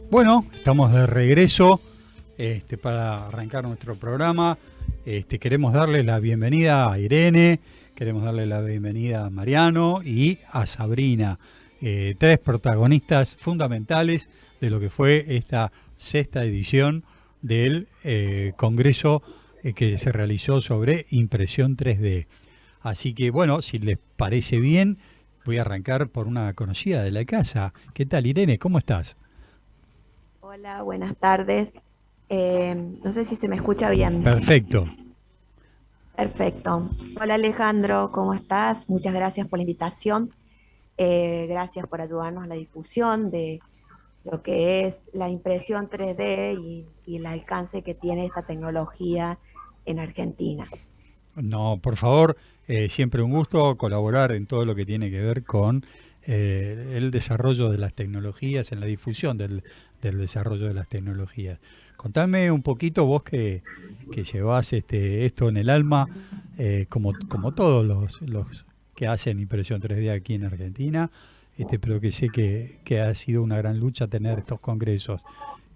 Bueno, estamos de regreso para arrancar nuestro programa. Queremos darle la bienvenida a Irene, queremos darle la bienvenida a Mariano y a Sabrina, tres protagonistas fundamentales de lo que fue esta sexta edición del Congreso que se realizó sobre impresión 3D. Así que bueno, si les parece bien, voy a arrancar por una conocida de la casa. ¿Qué tal, Irene? ¿Cómo estás? Hola, buenas tardes. No sé si se me escucha bien. Perfecto. Perfecto. Hola Alejandro, ¿cómo estás? Muchas gracias por la invitación. Gracias por ayudarnos a la difusión de lo que es la impresión 3D y el alcance que tiene esta tecnología en Argentina. No, por favor, siempre un gusto colaborar en todo lo que tiene que ver con el desarrollo de las tecnologías, en la difusión del desarrollo de las tecnologías. Contame un poquito vos que llevás esto en el alma, como todos los que hacen impresión 3D aquí en Argentina, pero que sé que ha sido una gran lucha tener estos congresos.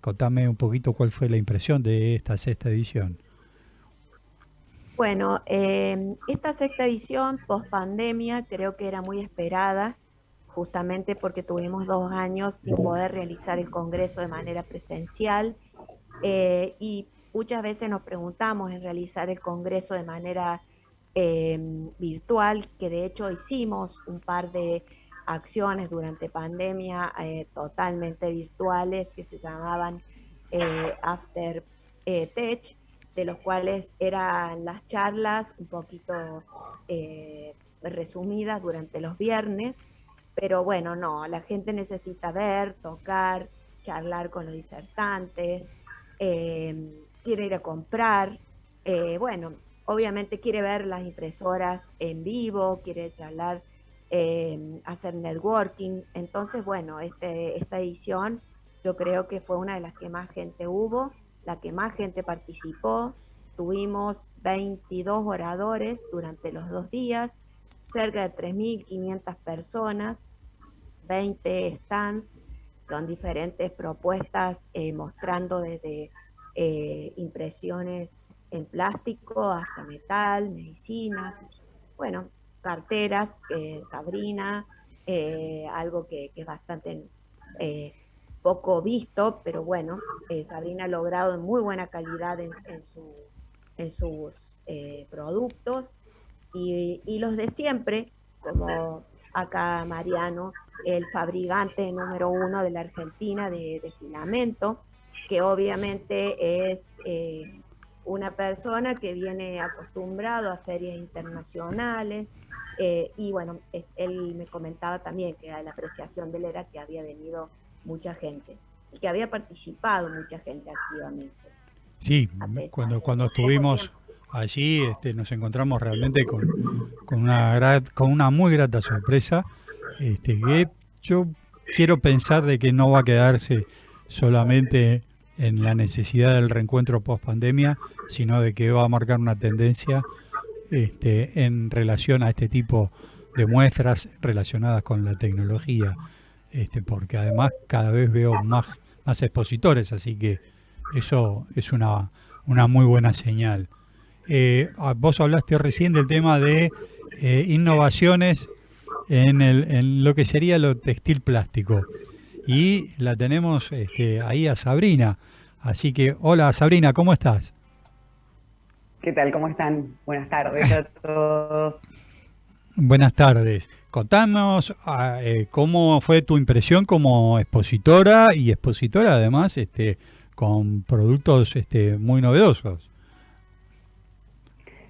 Contame un poquito cuál fue la impresión de esta sexta edición. Bueno, esta sexta edición post pandemia creo que era muy esperada, justamente porque tuvimos 2 años sin poder realizar el Congreso de manera presencial y muchas veces nos preguntamos en realizar el Congreso de manera virtual, que de hecho hicimos un par de acciones durante pandemia totalmente virtuales que se llamaban After Tech, de los cuales eran las charlas un poquito resumidas durante los viernes, pero bueno, no, la gente necesita ver, tocar, charlar con los disertantes, quiere ir a comprar, bueno, obviamente quiere ver las impresoras en vivo, quiere charlar, hacer networking. Entonces, bueno, esta edición yo creo que fue una de las que más gente hubo, la que más gente participó. Tuvimos 22 oradores durante los 2 días, cerca de 3.500 personas, 20 stands con diferentes propuestas mostrando desde impresiones en plástico hasta metal, medicina, bueno, carteras, Sabrina, algo que es bastante eh, poco visto, pero bueno, Sabrina ha logrado en muy buena calidad en sus productos y los de siempre, como acá Mariano, el fabricante número 1 de la Argentina de filamento, que obviamente es una persona que viene acostumbrado a ferias internacionales, y bueno, él me comentaba también que a la apreciación de él era que había venido mucha gente y que había participado mucha gente activamente, Sí, a pesar cuando del poco estuvimos tiempo. allí nos encontramos realmente con una muy grata sorpresa, que yo quiero pensar de que no va a quedarse solamente en la necesidad del reencuentro post pandemia, sino de que va a marcar una tendencia en relación a este tipo de muestras relacionadas con la tecnología, porque además cada vez veo más expositores, así que eso es una muy buena señal. Vos hablaste recién del tema de innovaciones en lo que sería lo textil plástico. Y la tenemos ahí a Sabrina. Así que, hola Sabrina, ¿cómo estás? ¿Qué tal? ¿Cómo están? Buenas tardes a todos. Buenas tardes. Contanos cómo fue tu impresión como expositora y expositora además con productos muy novedosos.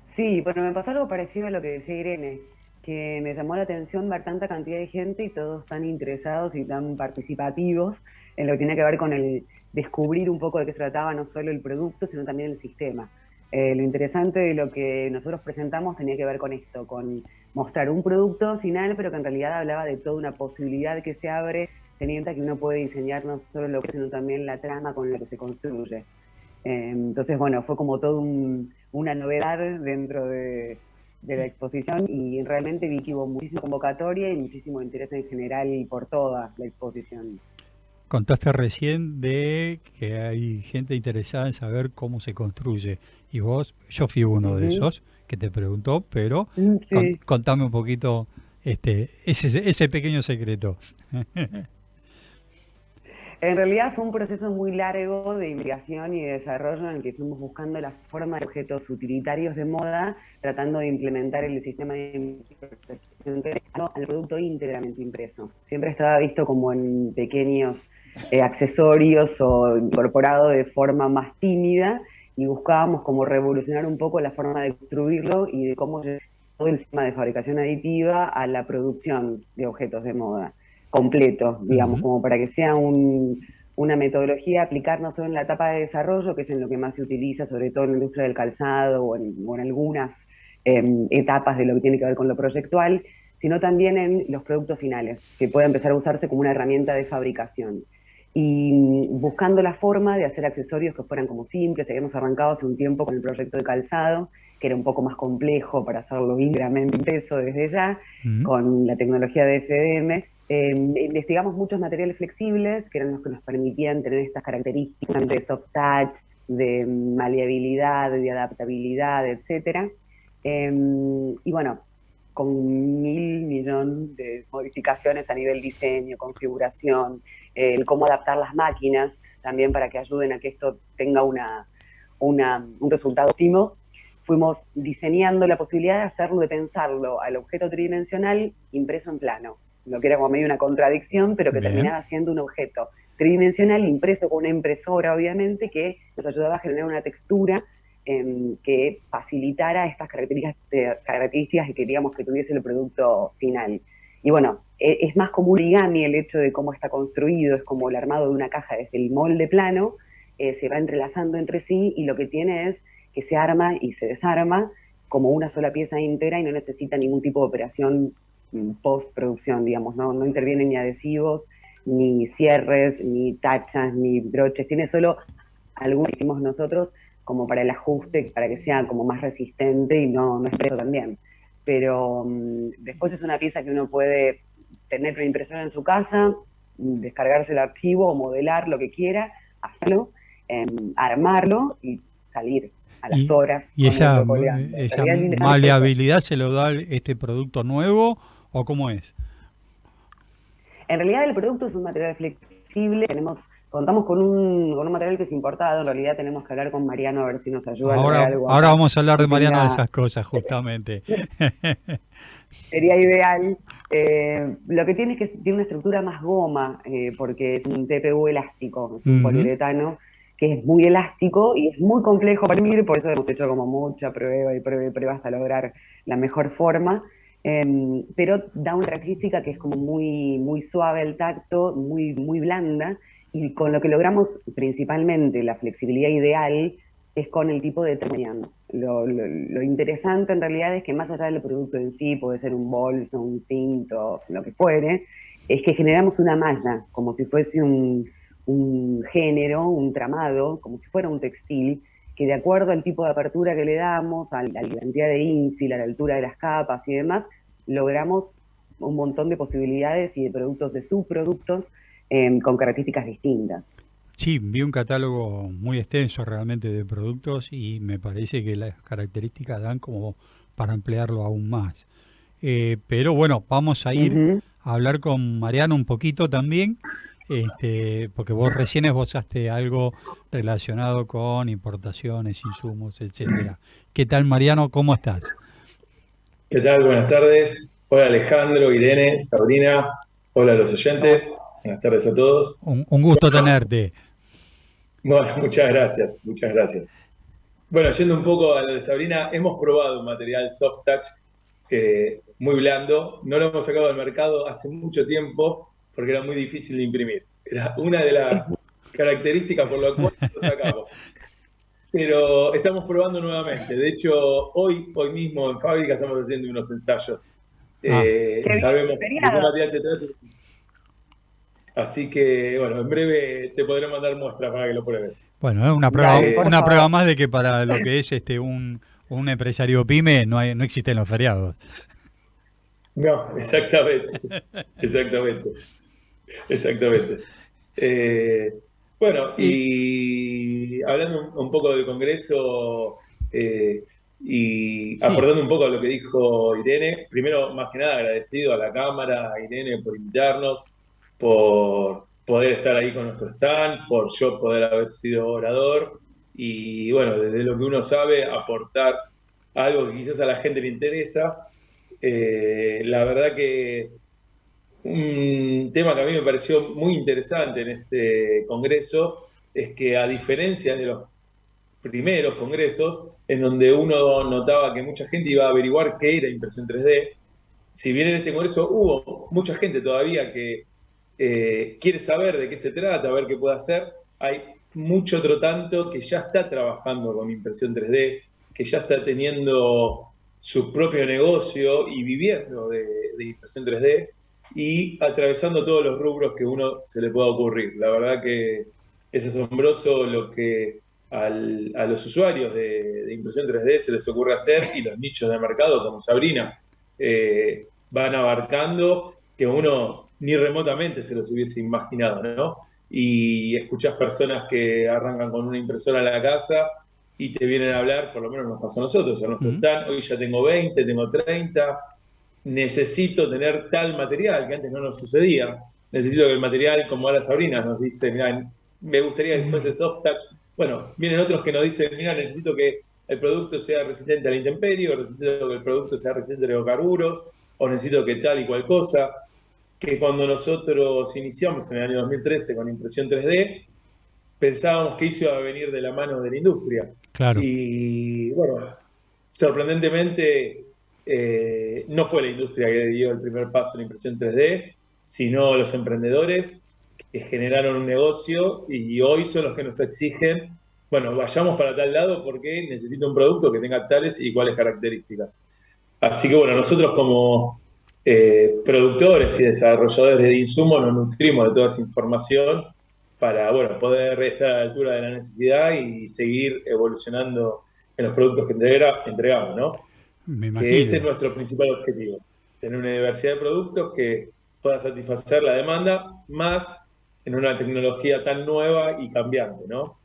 Sí, bueno, me pasó algo parecido a lo que decía Irene, que me llamó la atención ver tanta cantidad de gente y todos tan interesados y tan participativos en lo que tiene que ver con el descubrir un poco de qué se trataba no solo el producto, sino también el sistema. Lo interesante de lo que nosotros presentamos tenía que ver con esto, con mostrar un producto final, pero que en realidad hablaba de toda una posibilidad que se abre, teniendo que uno puede diseñar no solo lo que, sino también la trama con la que se construye. Entonces, bueno, fue como todo una novedad dentro de la exposición y realmente vi que hubo muchísima convocatoria y muchísimo interés en general por toda la exposición. Contaste recién de que hay gente interesada en saber cómo se construye. Y vos, yo fui uno de esos que te preguntó, pero Sí. contame un poquito ese pequeño secreto. En realidad fue un proceso muy largo de investigación y de desarrollo en el que fuimos buscando la forma de objetos utilitarios de moda, tratando de implementar el sistema de impresión al producto íntegramente impreso. Siempre estaba visto como en pequeños accesorios o incorporado de forma más tímida y buscábamos como revolucionar un poco la forma de construirlo y de cómo llevar todo el sistema de fabricación aditiva a la producción de objetos de moda completo, digamos, como para que sea una metodología a aplicar no solo en la etapa de desarrollo, que es en lo que más se utiliza, sobre todo en la industria del calzado o en algunas etapas de lo que tiene que ver con lo proyectual, sino también en los productos finales, que pueda empezar a usarse como una herramienta de fabricación. Y buscando la forma de hacer accesorios que fueran como simples, habíamos arrancado hace un tiempo con el proyecto de calzado, que era un poco más complejo para hacerlo íntegramente impreso desde ya, con la tecnología de FDM. Investigamos muchos materiales flexibles, que eran los que nos permitían tener estas características de soft touch, de maleabilidad, de adaptabilidad, etc. Y bueno, con 1.000 millones de modificaciones a nivel diseño, configuración, el cómo adaptar las máquinas también para que ayuden a que esto tenga un resultado óptimo. Fuimos diseñando la posibilidad de hacerlo, de pensarlo al objeto tridimensional impreso en plano, lo que era como medio una contradicción, pero que terminaba siendo un objeto tridimensional impreso con una impresora, obviamente, que nos ayudaba a generar una textura que facilitara estas características que queríamos que tuviese el producto final. Y bueno, es más como un origami el hecho de cómo está construido, es como el armado de una caja desde el molde plano, se va entrelazando entre sí y lo que tiene es que se arma y se desarma como una sola pieza íntegra y no necesita ningún tipo de operación postproducción, digamos, no intervienen ni adhesivos, ni cierres, ni tachas, ni broches, tiene solo algunos que hicimos nosotros como para el ajuste, para que sea como más resistente y no expreso también. Pero después es una pieza que uno puede tener una impresora en su casa, descargarse el archivo o modelar lo que quiera, hacerlo, armarlo y salir a las horas. ¿Y esa maleabilidad se lo da este producto nuevo o cómo es? En realidad el producto es un material flexible, contamos con un material que es importado, en realidad tenemos que hablar con Mariano a ver si nos ayuda a lograr algo. Ahora vamos a hablar de Mariano de esas cosas, justamente. Sería ideal. Lo que tiene es que tiene una estructura más goma, porque es un TPU elástico, es un poliuretano que es muy elástico y es muy complejo para imprimir, por eso hemos hecho como mucha prueba y prueba hasta lograr la mejor forma. Pero da una característica que es como muy suave al tacto, muy blanda, y con lo que logramos principalmente la flexibilidad ideal es con el tipo de terminación. Lo interesante en realidad es que más allá del producto en sí, puede ser un bolso, un cinto, lo que fuere, es que generamos una malla, como si fuese un género, un tramado, como si fuera un textil, que de acuerdo al tipo de apertura que le damos, a la cantidad de infill, a la altura de las capas y demás, logramos un montón de posibilidades y de productos, de subproductos con características distintas. Sí, vi un catálogo muy extenso realmente de productos y me parece que las características dan como para emplearlo aún más. Pero bueno, vamos a ir a hablar con Mariano un poquito también. Porque vos recién esbozaste algo relacionado con importaciones, insumos, etcétera. ¿Qué tal, Mariano? ¿Cómo estás? ¿Qué tal? Buenas tardes. Hola Alejandro, Irene, Sabrina. Hola a los oyentes. Buenas tardes a todos. Un gusto tenerte. Bueno, muchas gracias, muchas gracias. Bueno, yendo un poco a lo de Sabrina, hemos probado un material soft touch muy blando. No lo hemos sacado al mercado hace mucho tiempo porque era muy difícil de imprimir. Era una de las características por las cuales lo sacamos. Pero estamos probando nuevamente. De hecho, hoy mismo en fábrica estamos haciendo unos ensayos. Sabemos de qué material se trata. Así que, bueno, en breve te podré mandar muestras para que lo pruebes. Bueno, es una prueba más de que para lo que es un un empresario pyme no existen los feriados. No, exactamente, exactamente, exactamente. Eh, bueno, Y y hablando un poco del Congreso y sí, aportando un poco a lo que dijo Irene, primero, más que nada, agradecido a la Cámara, a Irene por invitarnos, por poder estar ahí con nuestro stand, por yo poder haber sido orador y, bueno, desde lo que uno sabe, aportar algo que quizás a la gente le interesa. La verdad que un tema que a mí me pareció muy interesante en este congreso es que a diferencia de los primeros congresos, en donde uno notaba que mucha gente iba a averiguar qué era impresión 3D, si bien en este congreso hubo mucha gente todavía que quiere saber de qué se trata, a ver qué puede hacer, hay mucho otro tanto que ya está trabajando con impresión 3D, que ya está teniendo su propio negocio y viviendo de impresión 3D y atravesando todos los rubros que uno se le pueda ocurrir. La verdad que es asombroso lo que a los usuarios de impresión 3D se les ocurre hacer y los nichos de mercado como Sabrina van abarcando que uno ni remotamente se los hubiese imaginado, ¿no? Y escuchás personas que arrancan con una impresora en la casa y te vienen a hablar, por lo menos nos pasó a nosotros, a nuestro mm, stand, hoy ya tengo 20, tengo 30, necesito tener tal material que antes no nos sucedía, necesito que el material, como ahora Sabrina nos dice, mira, me gustaría que fuese soft touch. Bueno, vienen otros que nos dicen, mira, necesito que el producto sea resistente a la intemperie, o necesito que el producto sea resistente a los hidrocarburos, o necesito que tal y cual cosa, que cuando nosotros iniciamos en el año 2013 con impresión 3D, pensábamos que eso iba a venir de la mano de la industria. claro. Y bueno, sorprendentemente no fue la industria que dio el primer paso en impresión 3D, sino los emprendedores que generaron un negocio y hoy son los que nos exigen, bueno, vayamos para tal lado porque necesito un producto que tenga tales y cuales características. Así que bueno, nosotros como productores y desarrolladores de insumos nos nutrimos de toda esa información para bueno, poder estar a la altura de la necesidad y seguir evolucionando en los productos que entregamos, ¿no? Me Que ese es imagino. nuestro principal objetivo, tener una diversidad de productos que pueda satisfacer la demanda, más en una tecnología tan nueva y cambiante, ¿no?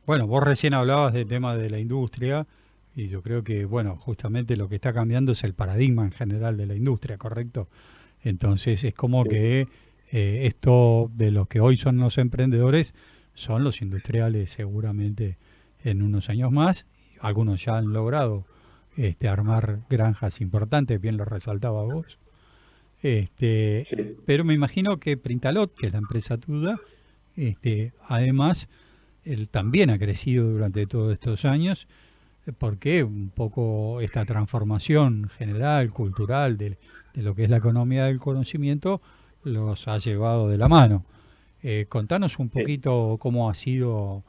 Bueno, vos recién hablabas del tema de la industria y yo creo que, bueno, justamente lo que está cambiando es el paradigma en general de la industria, ¿correcto? Entonces es como Sí, que esto de los que hoy son los emprendedores son los industriales seguramente en unos años más. Algunos ya han logrado armar granjas importantes, bien lo resaltaba vos. Este, sí, pero me imagino que Printalot, que es la empresa tuya, además, él también ha crecido durante todos estos años, porque un poco esta transformación general, cultural, de lo que es la economía del conocimiento, los ha llevado de la mano. Contanos un sí. poquito cómo ha sido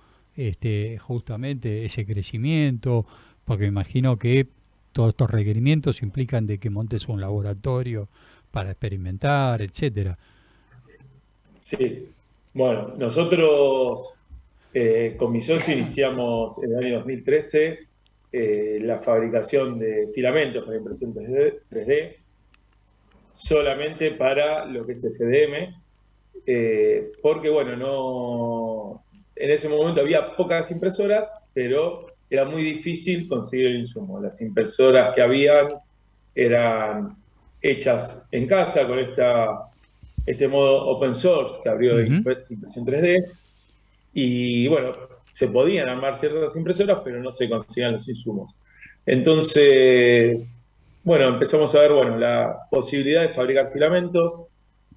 justamente ese crecimiento, porque me imagino que todos estos requerimientos implican de que montes un laboratorio para experimentar, etcétera. Sí. Bueno, nosotros con mi socio iniciamos en el año 2013 la fabricación de filamentos para impresión 3D solamente para lo que es FDM, porque bueno, no, en ese momento había pocas impresoras, pero era muy difícil conseguir el insumo. Las impresoras que habían eran hechas en casa con este modo open source que abrió de Ujú. impresión 3D. Y bueno, se podían armar ciertas impresoras, pero no se conseguían los insumos. Entonces, bueno, empezamos a ver, bueno, la posibilidad de fabricar filamentos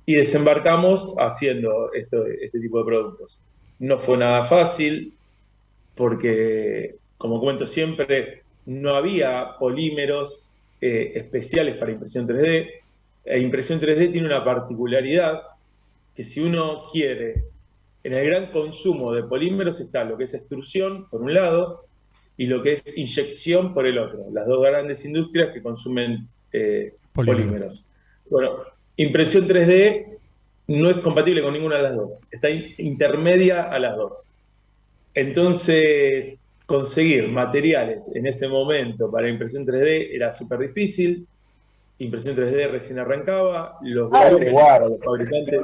y desembarcamos haciendo este tipo de productos. No fue nada fácil porque, como cuento siempre, no había polímeros especiales para impresión 3D. E impresión 3D tiene una particularidad que si uno quiere, en el gran consumo de polímeros está lo que es extrusión, por un lado, y lo que es inyección, por el otro. Las dos grandes industrias que consumen Polímeros. polímeros. Bueno, impresión 3D no es compatible con ninguna de las dos. Está intermedia a las dos. Entonces, conseguir materiales en ese momento para impresión 3D era súper difícil. Impresión 3D recién arrancaba, los volúmenes para los fabricantes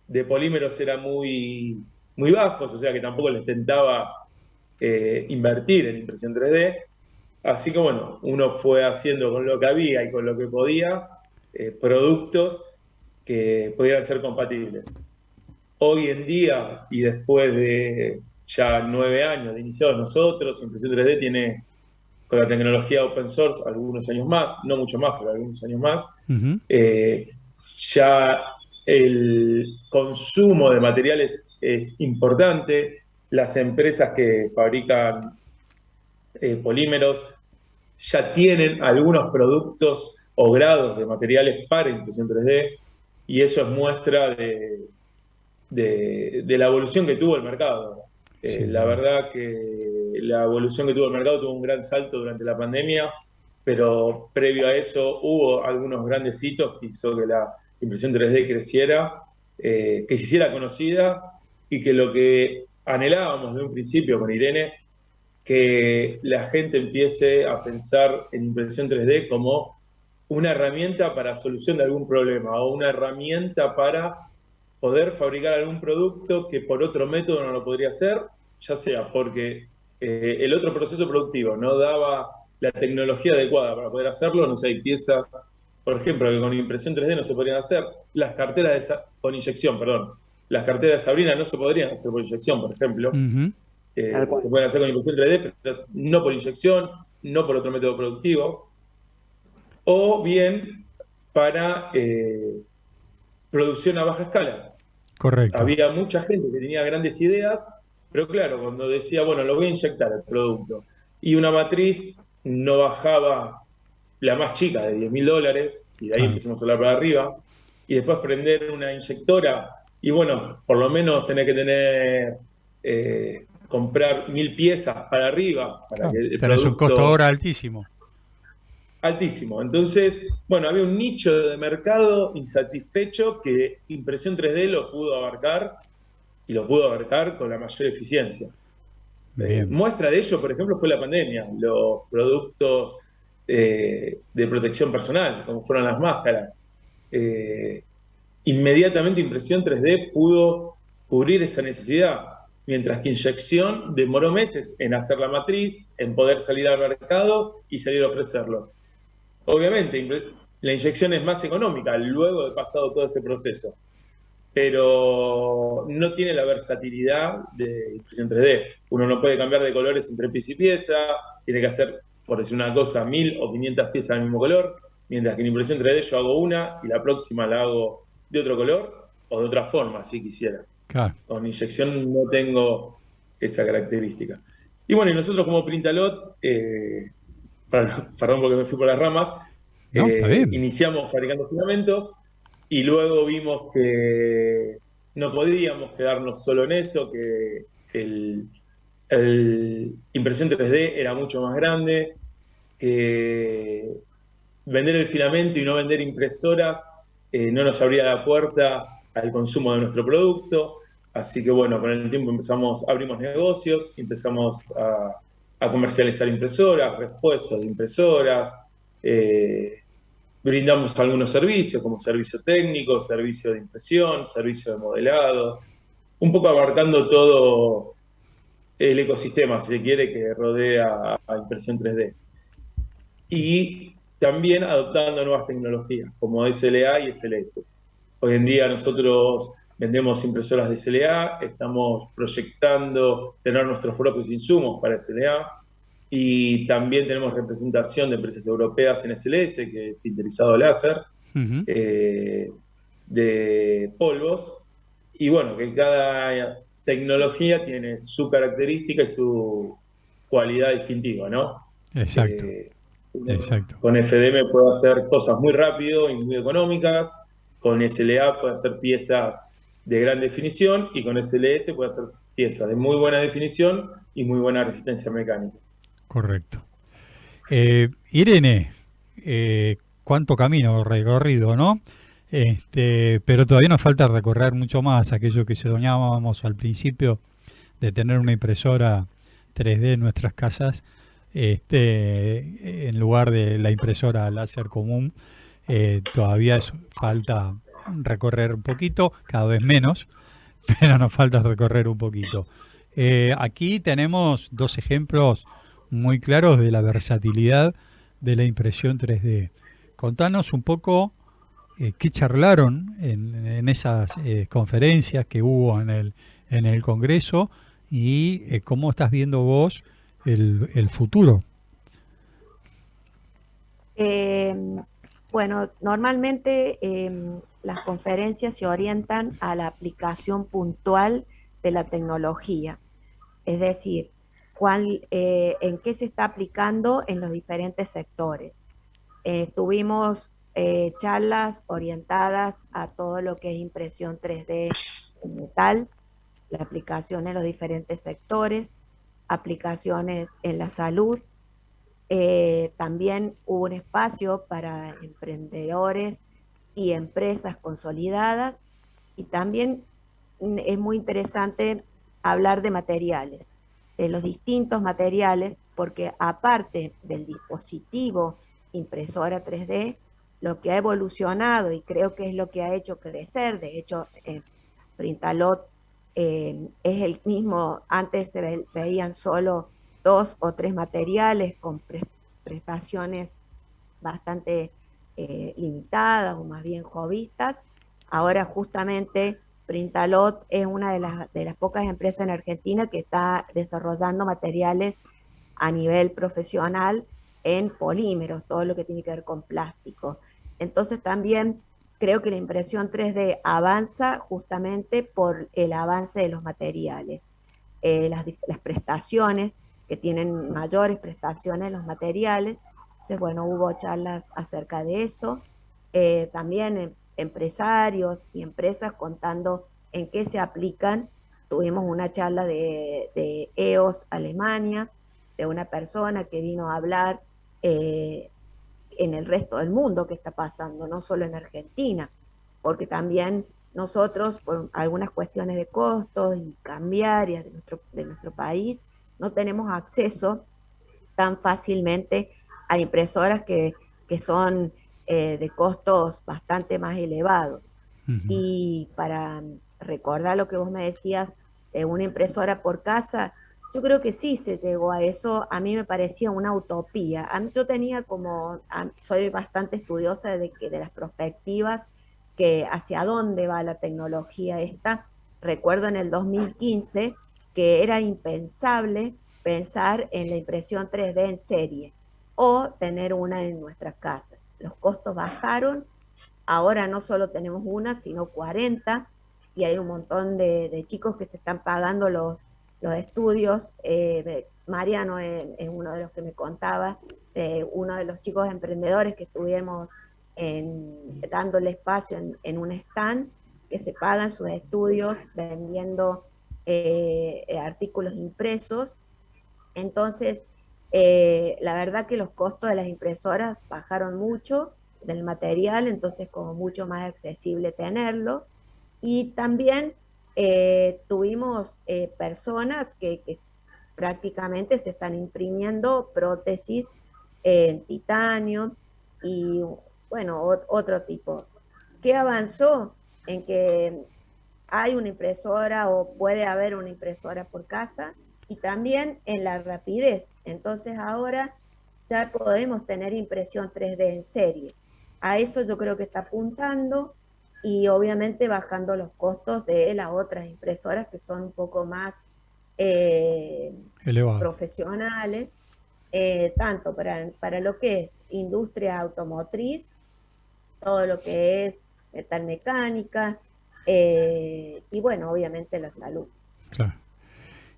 de polímeros eran muy, muy bajos, o sea que tampoco les tentaba invertir en impresión 3D. Así que bueno, uno fue haciendo con lo que había y con lo que podía productos que pudieran ser compatibles. Hoy en día, y después de ya 9 años de iniciados nosotros, impresión 3D tiene, con la tecnología open source, algunos años más, no mucho más, pero algunos años más. Ujú. Ya el consumo de materiales es importante. Las empresas que fabrican polímeros ya tienen algunos productos o grados de materiales para impresión 3D, y eso es muestra de la evolución que tuvo el mercado. Sí. La verdad que la evolución que tuvo el mercado tuvo un gran salto durante la pandemia, pero previo a eso hubo algunos grandes hitos que hizo que la impresión 3D creciera, que se hiciera conocida, y que lo que anhelábamos de un principio con Irene, que la gente empiece a pensar en impresión 3D como una herramienta para solución de algún problema, o una herramienta para poder fabricar algún producto que por otro método no lo podría hacer, ya sea porque el otro proceso productivo no daba la tecnología adecuada para poder hacerlo. No sé, hay piezas, por ejemplo, que con impresión 3D no se podrían hacer. Las carteras con inyección, perdón. Las carteras de Sabrina no se podrían hacer por inyección, por ejemplo. Ujú. Se pueden hacer con impresión 3D, pero no por inyección, no por otro método productivo. O bien para producción a baja escala. Correcto. Había mucha gente que tenía grandes ideas, pero claro, cuando decía, bueno, lo voy a inyectar el producto, y una matriz no bajaba, la más chica, de $10.000, y de ahí empezamos a hablar para arriba, y después prender una inyectora, y bueno, por lo menos tenés que tener, comprar 1.000 piezas para arriba, para que el Tenés un costo producto hora altísimo. altísimo. Entonces, bueno, había un nicho de mercado insatisfecho que impresión 3D lo pudo abarcar, y lo pudo abarcar con la mayor eficiencia. Muestra de ello, por ejemplo, fue la pandemia. Los productos de protección personal, como fueron las máscaras. Inmediatamente impresión 3D pudo cubrir esa necesidad, mientras que inyección demoró meses en hacer la matriz, en poder salir al mercado y salir a ofrecerlo. Obviamente, la inyección es más económica luego de pasado todo ese proceso, pero no tiene la versatilidad de impresión 3D. Uno no puede cambiar de colores entre pieza y pieza, tiene que hacer, por decir una cosa, 1.000 o 500 piezas del mismo color, mientras que en impresión 3D yo hago una y la próxima la hago de otro color o de otra forma, si quisiera. Claro. Con inyección no tengo esa característica. Y bueno, y nosotros como Printalot, perdón porque me fui por las ramas, No, está bien. iniciamos fabricando filamentos, y luego vimos que no podíamos quedarnos solo en eso, que el impresión 3D era mucho más grande, que vender el filamento y no vender impresoras no nos abría la puerta al consumo de nuestro producto. Así que bueno, con el tiempo abrimos negocios, empezamos a comercializar impresoras, repuestos de impresoras, brindamos algunos servicios como servicio técnico, servicio de impresión, servicio de modelado, un poco abarcando todo el ecosistema, si se quiere, que rodea a impresión 3D. Y también adoptando nuevas tecnologías como SLA y SLS. Hoy en día nosotros vendemos impresoras de SLA, estamos proyectando tener nuestros propios insumos para SLA, y también tenemos representación de empresas europeas en SLS, que es sinterizado láser, de polvos. Y bueno, que cada tecnología tiene su característica y su cualidad distintiva, ¿no? Exacto. Exacto. Con FDM puedo hacer cosas muy rápido y muy económicas, con SLA puedo hacer piezas de gran definición, y con SLS puedo hacer piezas de muy buena definición y muy buena resistencia mecánica. Correcto. Irene, cuánto camino recorrido, ¿no? Pero todavía nos falta recorrer mucho más, aquello que soñábamos al principio de tener una impresora 3D en nuestras casas, en lugar de la impresora láser común. Todavía falta recorrer un poquito, cada vez menos, pero nos falta recorrer un poquito. Aquí tenemos dos ejemplos muy claros de la versatilidad de la impresión 3D. Contanos un poco qué charlaron en esas conferencias que hubo en el Congreso y cómo estás viendo vos el futuro. Bueno, normalmente las conferencias se orientan a la aplicación puntual de la tecnología, es decir, en qué se está aplicando en los diferentes sectores. Tuvimos charlas orientadas a todo lo que es impresión 3D en metal, la aplicación en los diferentes sectores, aplicaciones en la salud. También hubo un espacio para emprendedores y empresas consolidadas, y también es muy interesante hablar de materiales, de los distintos materiales, porque aparte del dispositivo impresora 3D, lo que ha evolucionado y creo que es lo que ha hecho crecer, de hecho Printalot es el mismo, antes se veían solo 2 o 3 materiales con prestaciones bastante limitadas o más bien hobbyistas. Ahora justamente Printalot es una de las pocas empresas en Argentina que está desarrollando materiales a nivel profesional en polímeros, todo lo que tiene que ver con plástico. Entonces también creo que la impresión 3D avanza justamente por el avance de los materiales. Las prestaciones, que tienen mayores prestaciones los materiales. Entonces, bueno, hubo charlas acerca de eso. También empresarios y empresas contando en qué se aplican. Tuvimos una charla de EOS Alemania, de una persona que vino a hablar en el resto del mundo qué está pasando, no solo en Argentina, porque también nosotros, por algunas cuestiones de costos y cambiarias de nuestro país, no tenemos acceso tan fácilmente a impresoras que son de costos bastante más elevados. Uh-huh. Y para recordar lo que vos me decías de una impresora por casa, yo creo que sí se llegó a eso. A mí me parecía una utopía. Yo tenía soy bastante estudiosa de las perspectivas, que hacia dónde va la tecnología esta. Recuerdo en el 2015 que era impensable pensar en la impresión 3D en serie o tener una en nuestras casas. Los costos bajaron, ahora no solo tenemos una, sino 40, y hay un montón de chicos que se están pagando los estudios. Mariano es uno de los que me contaba, uno de los chicos emprendedores que estuvimos dándole espacio en un stand, que se pagan sus estudios vendiendo artículos impresos. Entonces, la verdad que los costos de las impresoras bajaron mucho del material, entonces como mucho más accesible tenerlo. Y también tuvimos personas que prácticamente se están imprimiendo prótesis en titanio y bueno, otro tipo. ¿Qué avanzó? En que hay una impresora o puede haber una impresora por casa, y también en la rapidez. Entonces ahora ya podemos tener impresión 3D en serie. A eso yo creo que está apuntando, y obviamente bajando los costos de las otras impresoras que son un poco más profesionales, tanto para lo que es industria automotriz, todo lo que es metalmecánica, y bueno, obviamente la salud. Claro.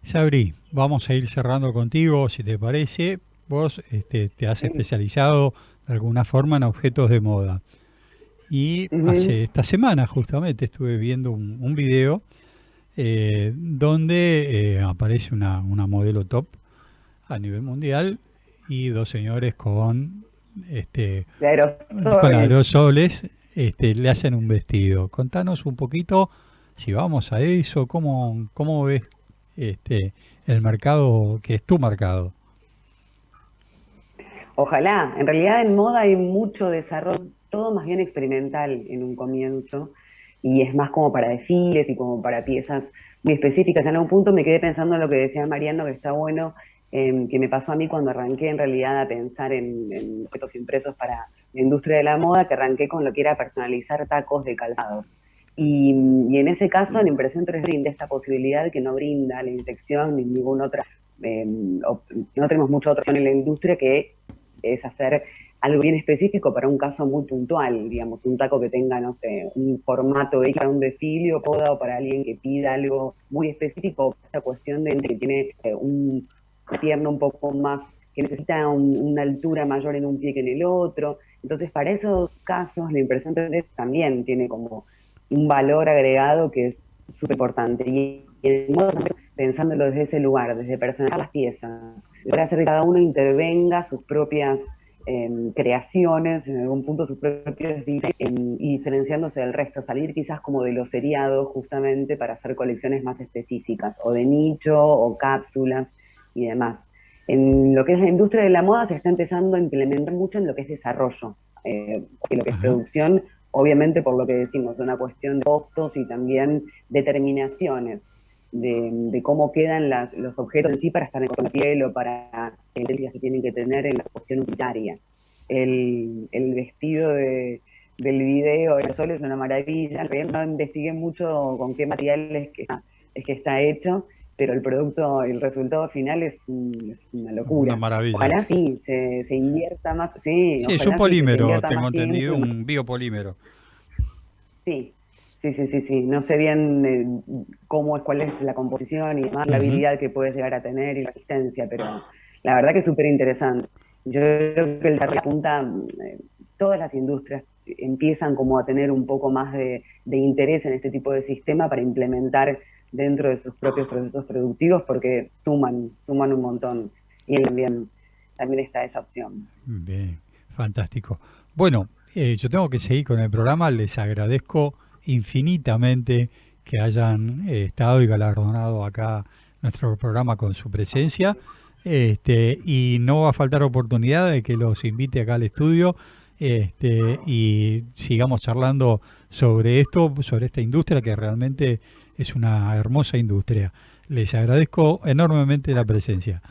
Sabri, vamos a ir cerrando contigo, si te parece. Vos te has especializado de alguna forma en objetos de moda. Y hace esta semana justamente estuve viendo un video donde aparece una modelo top a nivel mundial y dos señores con aerosoles le hacen un vestido. Contanos un poquito, si vamos a eso, cómo ves el mercado que es tu mercado. Ojalá. En realidad en moda hay mucho desarrollo, todo más bien experimental en un comienzo, y es más como para desfiles y como para piezas muy específicas. En algún punto me quedé pensando en lo que decía Mariano, que está bueno, que me pasó a mí cuando arranqué en realidad a pensar en objetos impresos para la industria de la moda, que arranqué con lo que era personalizar tacos de calzado. Y en ese caso la impresión 3D brinda esta posibilidad que no brinda la inyección ni ninguna otra, no tenemos mucha otra opción en la industria, que es hacer algo bien específico para un caso muy puntual, digamos, un taco que tenga, no sé, un formato X para un desfile o poda, o para alguien que pida algo muy específico, esta cuestión de que tiene un pierna un poco más, que necesita una altura mayor en un pie que en el otro. Entonces, para esos casos, la impresión 3D también tiene como un valor agregado que es súper importante. Y en modo, pensándolo desde ese lugar, desde personalizar las piezas, para hacer que cada uno intervenga sus propias creaciones, en algún punto sus propios diseños, y diferenciándose del resto, salir quizás como de los seriados justamente para hacer colecciones más específicas, o de nicho, o cápsulas y demás. En lo que es la industria de la moda se está empezando a implementar mucho en lo que es desarrollo, en lo que es producción, obviamente por lo que decimos, una cuestión de costos y también determinaciones de cómo quedan los objetos en sí para estar en la piel o para el que tienen que tener en la cuestión utilitaria. El vestido del video, el sol es una maravilla. En realidad no investigué mucho con qué materiales es que está hecho, pero el producto, el resultado final es una locura. Una maravilla. Ojalá sí, se invierta más. Sí, es un polímero, tengo entendido, tiempo. un biopolímero. Sí. No sé bien cuál es la composición y demás, la habilidad que puede llegar a tener y la resistencia, pero la verdad que es súper interesante. Yo creo que el desarrollo apunta, todas las industrias empiezan como a tener un poco más de interés en este tipo de sistema para implementar dentro de sus propios procesos productivos, porque suman un montón, y también está esa opción. Bien, fantástico. Bueno, yo tengo que seguir con el programa, les agradezco infinitamente que hayan estado y galardonado acá nuestro programa con su presencia, y no va a faltar oportunidad de que los invite acá al estudio, y sigamos charlando sobre esto, sobre esta industria que realmente es una hermosa industria. Les agradezco enormemente la presencia.